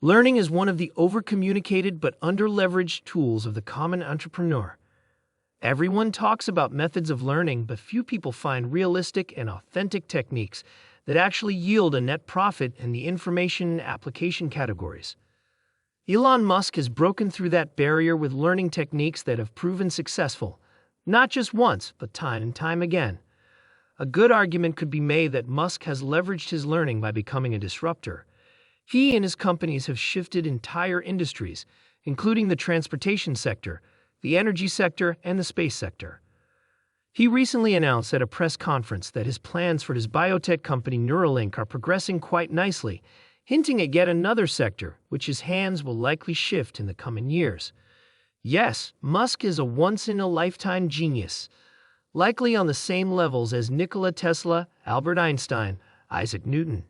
Learning is one of the overcommunicated but underleveraged tools of the common entrepreneur. Everyone talks about methods of learning, but few people find realistic and authentic techniques that actually yield a net profit in the information and application categories. Elon Musk has broken through that barrier with learning techniques that have proven successful, not just once, but time and time again. A good argument could be made that Musk has leveraged his learning by becoming a disruptor. He and his companies have shifted entire industries, including the transportation sector, the energy sector, and the space sector. He recently announced at a press conference that his plans for his biotech company Neuralink are progressing quite nicely, hinting at yet another sector which his hands will likely shift in the coming years. Yes, Musk is a once-in-a-lifetime genius, likely on the same levels as Nikola Tesla, Albert Einstein, Isaac Newton.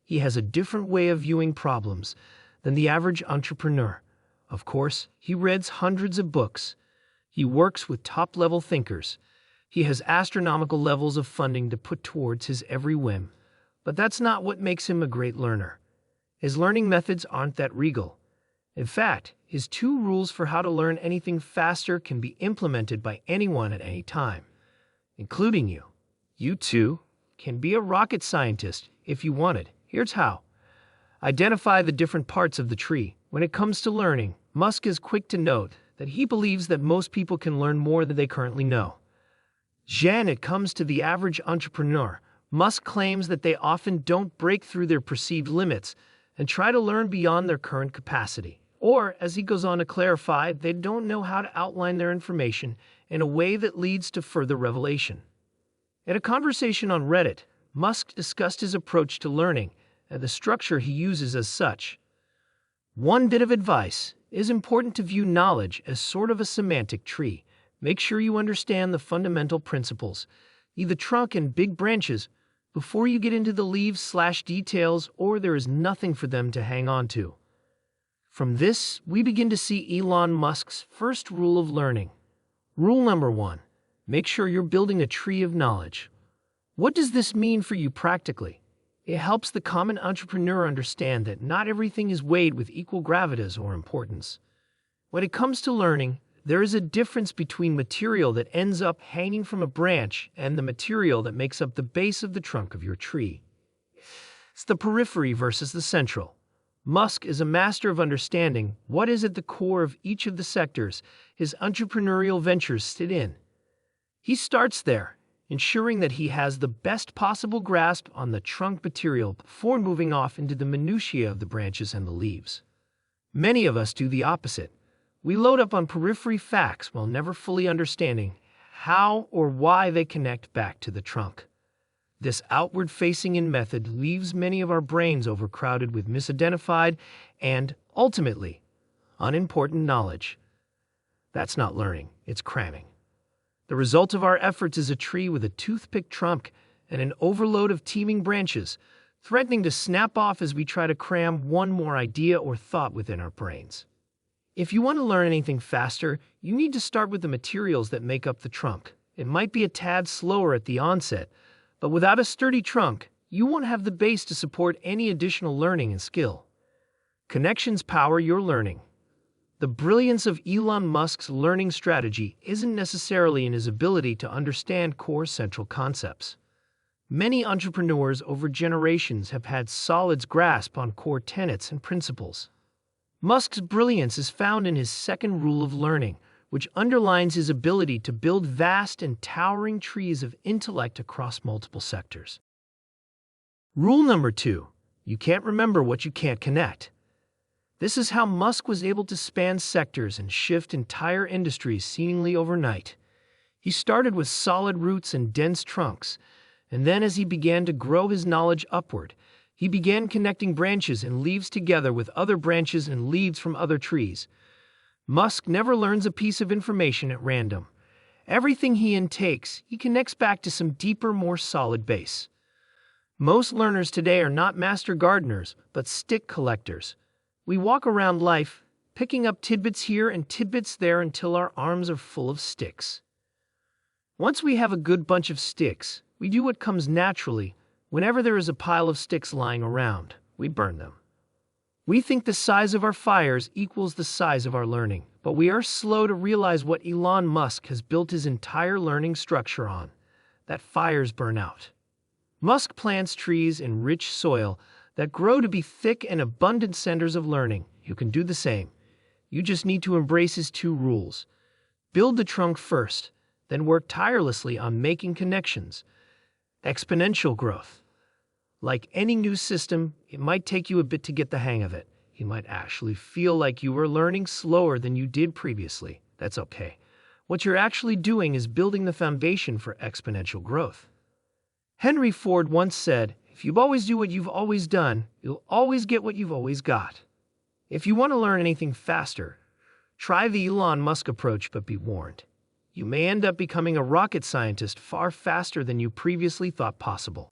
He has a different way of viewing problems than the average entrepreneur. Of course, he reads hundreds of books. He works with top-level thinkers. He has astronomical levels of funding to put towards his every whim. But that's not what makes him a great learner. His learning methods aren't that regal. In fact, his 2 rules for how to learn anything faster can be implemented by anyone at any time, including you. You, too, can be a rocket scientist if you wanted. Here's how. Identify the different parts of the tree. When it comes to learning, Musk is quick to note that he believes that most people can learn more than they currently know. When it comes to the average entrepreneur, Musk claims that they often don't break through their perceived limits and try to learn beyond their current capacity. Or, as he goes on to clarify, they don't know how to outline their information in a way that leads to further revelation. In a conversation on Reddit, Musk discussed his approach to learning and the structure he uses as such. One bit of advice: it is important to view knowledge as sort of a semantic tree. Make sure you understand the fundamental principles, the trunk and big branches, before you get into the leaves/details, or there is nothing for them to hang on to. From this, we begin to see Elon Musk's first rule of learning. Rule number 1. Make sure you're building a tree of knowledge. What does this mean for you practically? It helps the common entrepreneur understand that not everything is weighed with equal gravitas or importance. When it comes to learning, there is a difference between material that ends up hanging from a branch and the material that makes up the base of the trunk of your tree. It's the periphery versus the central. Musk is a master of understanding what is at the core of each of the sectors his entrepreneurial ventures sit in. He starts there, ensuring that he has the best possible grasp on the trunk material before moving off into the minutiae of the branches and the leaves. Many of us do the opposite. We load up on periphery facts while never fully understanding how or why they connect back to the trunk. This outward-facing method leaves many of our brains overcrowded with misidentified and, ultimately, unimportant knowledge. That's not learning, it's cramming. The result of our efforts is a tree with a toothpick trunk and an overload of teeming branches, threatening to snap off as we try to cram one more idea or thought within our brains. If you want to learn anything faster, you need to start with the materials that make up the trunk. It might be a tad slower at the onset, but without a sturdy trunk, you won't have the base to support any additional learning and skill. Connections power your learning. The brilliance of Elon Musk's learning strategy isn't necessarily in his ability to understand core central concepts. Many entrepreneurs over generations have had solid grasp on core tenets and principles. Musk's brilliance is found in his second rule of learning, which underlines his ability to build vast and towering trees of intellect across multiple sectors. Rule number 2. You can't remember what you can't connect. This is how Musk was able to span sectors and shift entire industries seemingly overnight. He started with solid roots and dense trunks, and then as he began to grow his knowledge upward, he began connecting branches and leaves together with other branches and leaves from other trees. Musk never learns a piece of information at random. Everything he intakes, he connects back to some deeper, more solid base. Most learners today are not master gardeners, but stick collectors. We walk around life, picking up tidbits here and tidbits there until our arms are full of sticks. Once we have a good bunch of sticks, we do what comes naturally. Whenever there is a pile of sticks lying around, we burn them. We think the size of our fires equals the size of our learning, but we are slow to realize what Elon Musk has built his entire learning structure on: that fires burn out. Musk plants trees in rich soil that grow to be thick and abundant centers of learning. You can do the same. You just need to embrace his two rules. Build the trunk first, then work tirelessly on making connections. Exponential growth. Like any new system, it might take you a bit to get the hang of it. You might actually feel like you were learning slower than you did previously. That's okay. What you're actually doing is building the foundation for exponential growth. Henry Ford once said, "If you always do what you've always done, you'll always get what you've always got." If you want to learn anything faster, try the Elon Musk approach, but be warned. You may end up becoming a rocket scientist far faster than you previously thought possible.